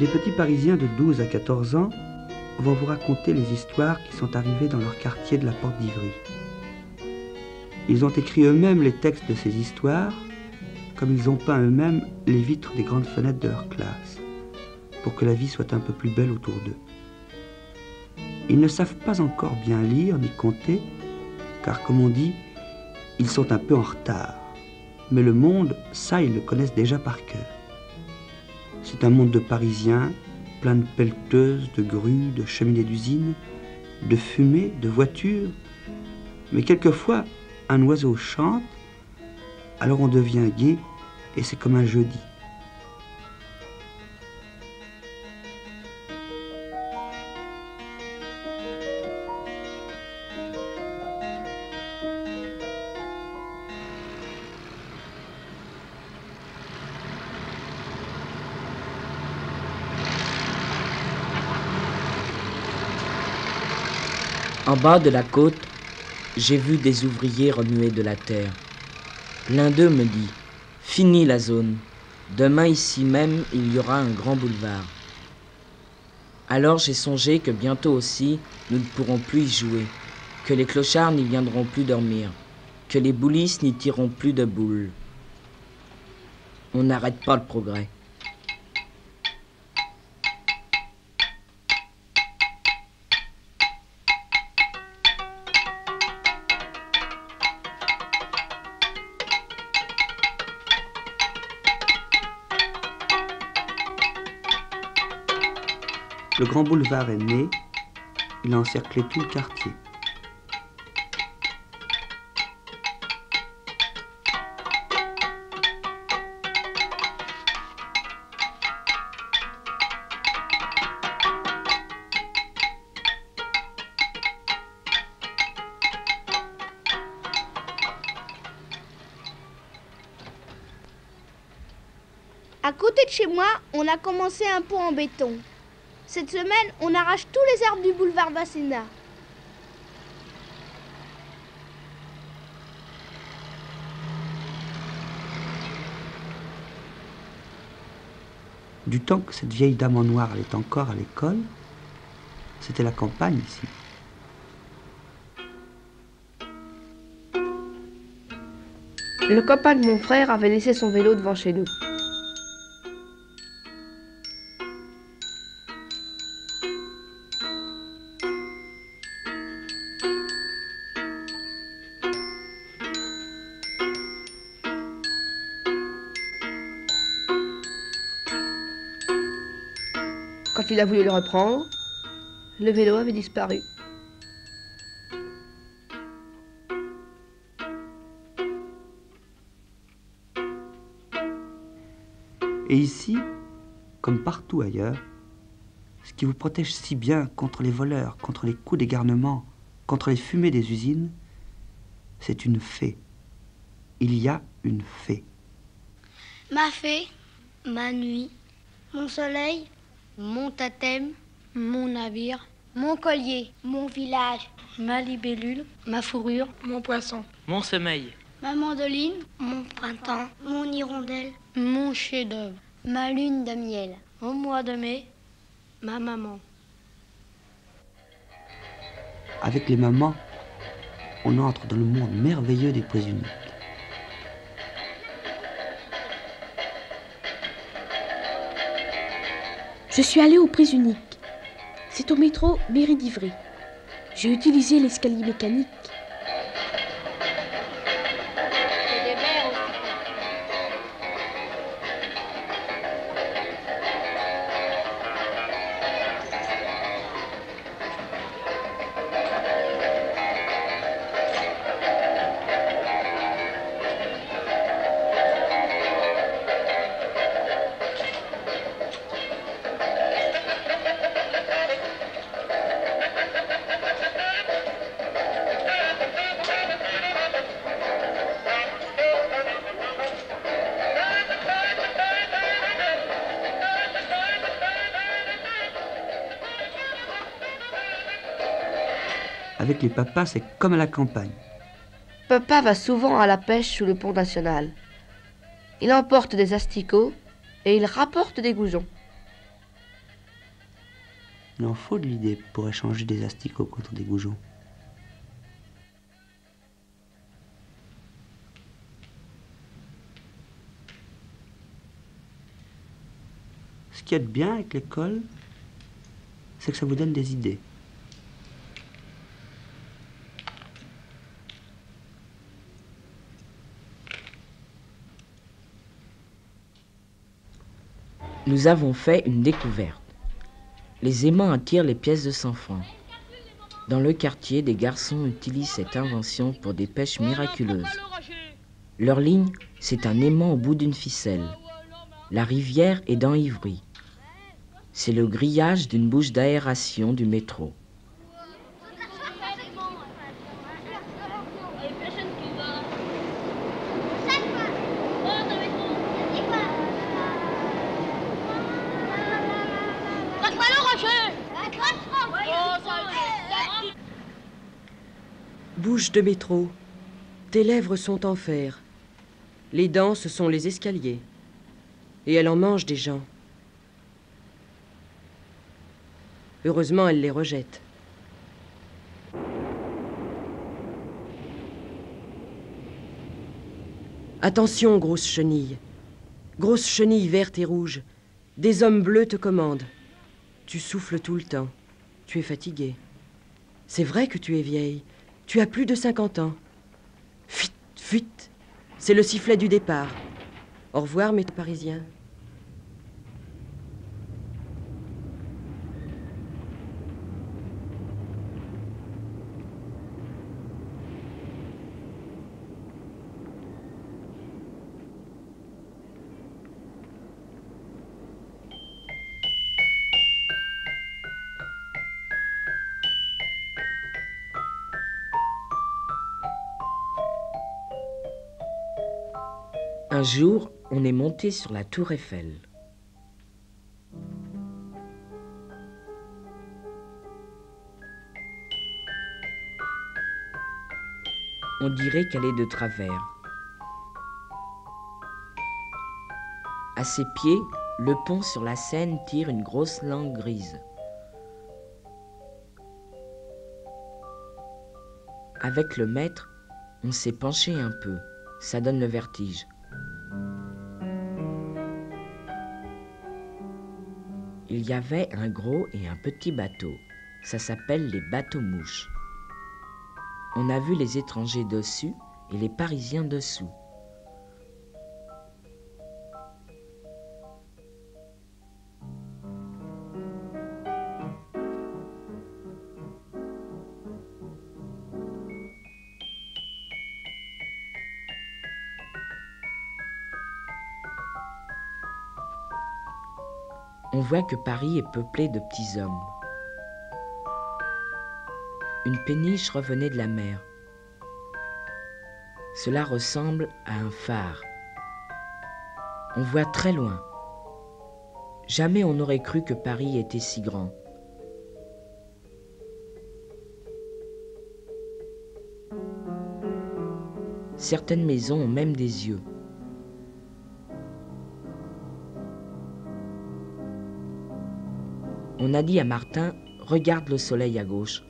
Des petits Parisiens de 12 à 14 ans vont vous raconter les histoires qui sont arrivées dans leur quartier de la Porte d'Ivry. Ils ont écrit eux-mêmes les textes de ces histoires, comme ils ont peint eux-mêmes les vitres des grandes fenêtres de leur classe, pour que la vie soit un peu plus belle autour d'eux. Ils ne savent pas encore bien lire ni compter, car comme on dit, ils sont un peu en retard. Mais le monde, ça, ils le connaissent déjà par cœur. C'est un monde de Parisiens, plein de pelleteuses, de grues, de cheminées d'usines, de fumée, de voitures. Mais quelquefois, un oiseau chante, alors on devient gai et c'est comme un jeudi. En bas de la côte, j'ai vu des ouvriers remuer de la terre. L'un d'eux me dit « Fini la zone. Demain ici même, il y aura un grand boulevard. » Alors j'ai songé que bientôt aussi, nous ne pourrons plus y jouer, que les clochards n'y viendront plus dormir, que les boulistes n'y tireront plus de boules. On n'arrête pas le progrès. Le grand boulevard est né, il a encerclé tout le quartier. À côté de chez moi, on a commencé un pont en béton. Cette semaine, on arrache tous les arbres du boulevard Masséna. Du temps que cette vieille dame en noir allait encore à l'école, c'était la campagne ici. Le copain de mon frère avait laissé son vélo devant chez nous. Quand il a voulu le reprendre, le vélo avait disparu. Et ici, comme partout ailleurs, ce qui vous protège si bien contre les voleurs, contre les coups des garnements, contre les fumées des usines, c'est une fée. Il y a une fée. Ma fée, ma nuit, mon soleil, mon totem, mon navire, mon collier, mon village, ma libellule, ma fourrure, Mon poisson. Mon sommeil. ma mandoline, mon printemps, mon hirondelle, mon chef-d'œuvre, ma lune de miel, au mois de mai, ma maman. Avec les mamans, on entre dans le monde merveilleux des prisonniers. Je suis allée aux prises uniques. C'est au métro Mairie d'Ivry. J'ai utilisé l'escalier mécanique. Avec les papas, c'est comme à la campagne. Papa va souvent à la pêche sous le pont national. Il emporte des asticots et il rapporte des goujons. Il en faut de l'idée pour échanger des asticots contre des goujons. Ce qu'il y a de bien avec l'école, c'est que ça vous donne des idées. Nous avons fait une découverte. Les aimants attirent les pièces de 100 francs. Dans le quartier, des garçons utilisent cette invention pour des pêches miraculeuses. Leur ligne, c'est un aimant au bout d'une ficelle. La rivière est dans Ivry. C'est le grillage d'une bouche d'aération du métro. Bouche de métro, tes lèvres sont en fer. Les dents, ce sont les escaliers. Et elle en mange des gens. Heureusement, elle les rejette. Attention, grosse chenille. Grosse chenille verte et rouge. Des hommes bleus te commandent. Tu souffles tout le temps. Tu es fatiguée. C'est vrai que tu es vieille. Tu as plus de 50 ans. Fuite, fuite. C'est le sifflet du départ. Au revoir, mes Parisiens. Un jour, on est monté sur la tour Eiffel. On dirait qu'elle est de travers. À ses pieds, le pont sur la Seine tire une grosse langue grise. Avec le maître, on s'est penché un peu. Ça donne le vertige. Il y avait un gros et un petit bateau. Ça s'appelle les bateaux-mouches. On a vu les étrangers dessus et les Parisiens dessous. On voit que Paris est peuplé de petits hommes. Une péniche revenait de la mer. Cela ressemble à un phare. On voit très loin. Jamais on n'aurait cru que Paris était si grand. Certaines maisons ont même des yeux. On a dit à Martin, regarde le soleil à gauche.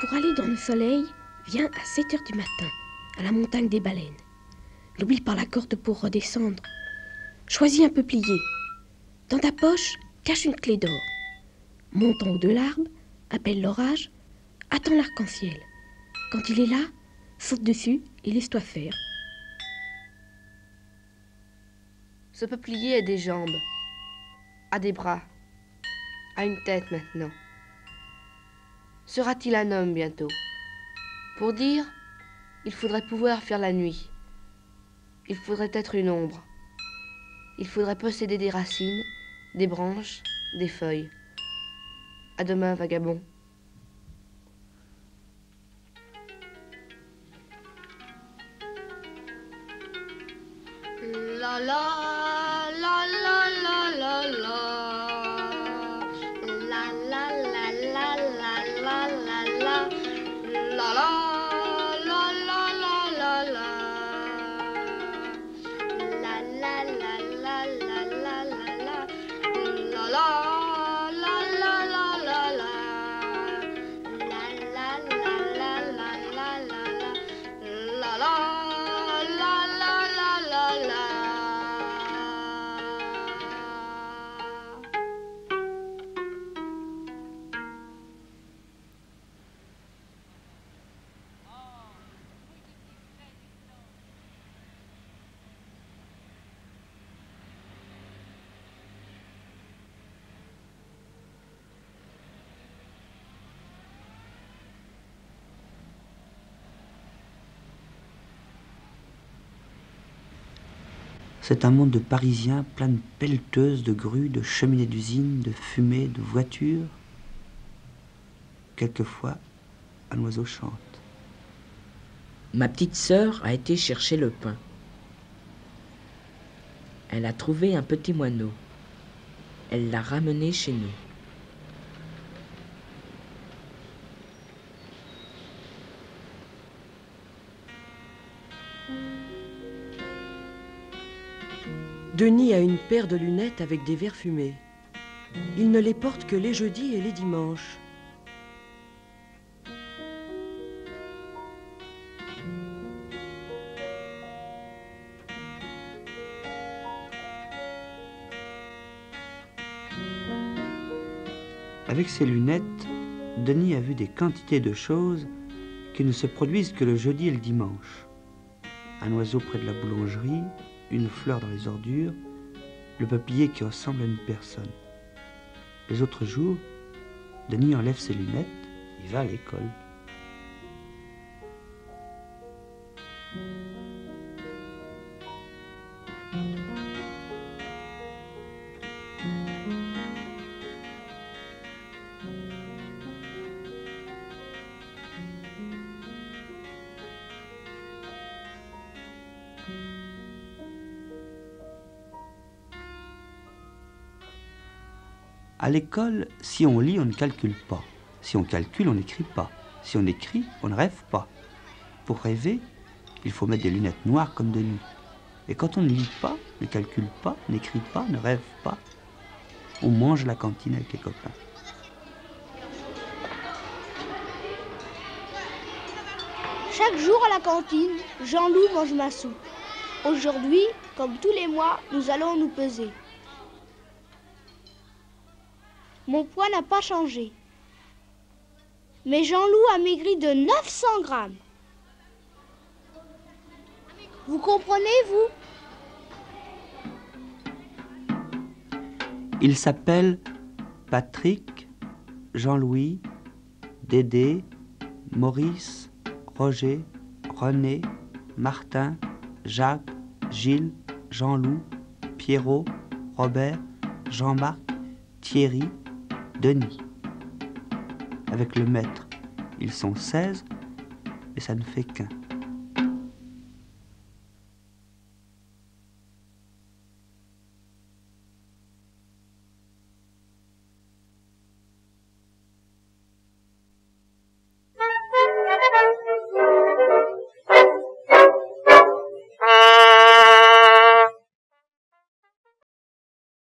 Pour aller dans le soleil, viens à 7 heures du matin, à la montagne des baleines. N'oublie pas la corde pour redescendre. Choisis un peuplier. Dans ta poche, cache une clé d'or. Monte en haut de l'arbre, appelle l'orage, attends l'arc-en-ciel. Quand il est là, saute dessus et laisse-toi faire. Ce peuplier a des jambes, a des bras, a une tête maintenant. Sera-t-il un homme bientôt? Pour dire, il faudrait pouvoir faire la nuit. Il faudrait être une ombre. Il faudrait posséder des racines, des branches, des feuilles. À demain, vagabond. La la la la la la la. La la la la la la la la. La la la la la la la. La la la la la la la la. La la. C'est un monde de Parisiens plein de pelleteuses, de grues, de cheminées d'usines, de fumées, de voitures. Quelquefois, un oiseau chante. Ma petite sœur a été chercher le pain. Elle a trouvé un petit moineau. Elle l'a ramené chez nous. Denis a une paire de lunettes avec des verres fumés. Il ne les porte que les jeudis et les dimanches. Avec ses lunettes, Denis a vu des quantités de choses qui ne se produisent que le jeudi et le dimanche. Un oiseau près de la boulangerie, une fleur dans les ordures, le peuplier qui ressemble à une personne. Les autres jours, Denis enlève ses lunettes, il va à l'école. À l'école, si on lit, on ne calcule pas. Si on calcule, on n'écrit pas. Si on écrit, on ne rêve pas. Pour rêver, il faut mettre des lunettes noires comme de nuit. Et quand on ne lit pas, ne calcule pas, n'écrit pas, ne rêve pas, on mange à la cantine avec les copains. Chaque jour à la cantine, Jean-Loup mange ma soupe. Aujourd'hui, comme tous les mois, nous allons nous peser. Mon poids n'a pas changé. Mais Jean-Loup a maigri de 900 grammes. Vous comprenez, vous? Ils s'appellent Patrick, Jean-Louis, Dédé, Maurice, Roger, René, Martin, Jacques, Gilles, Jean-Loup, Pierrot, Robert, Jean-Marc, Thierry, Denis. Avec le maître, ils sont 16, mais ça ne fait qu'un.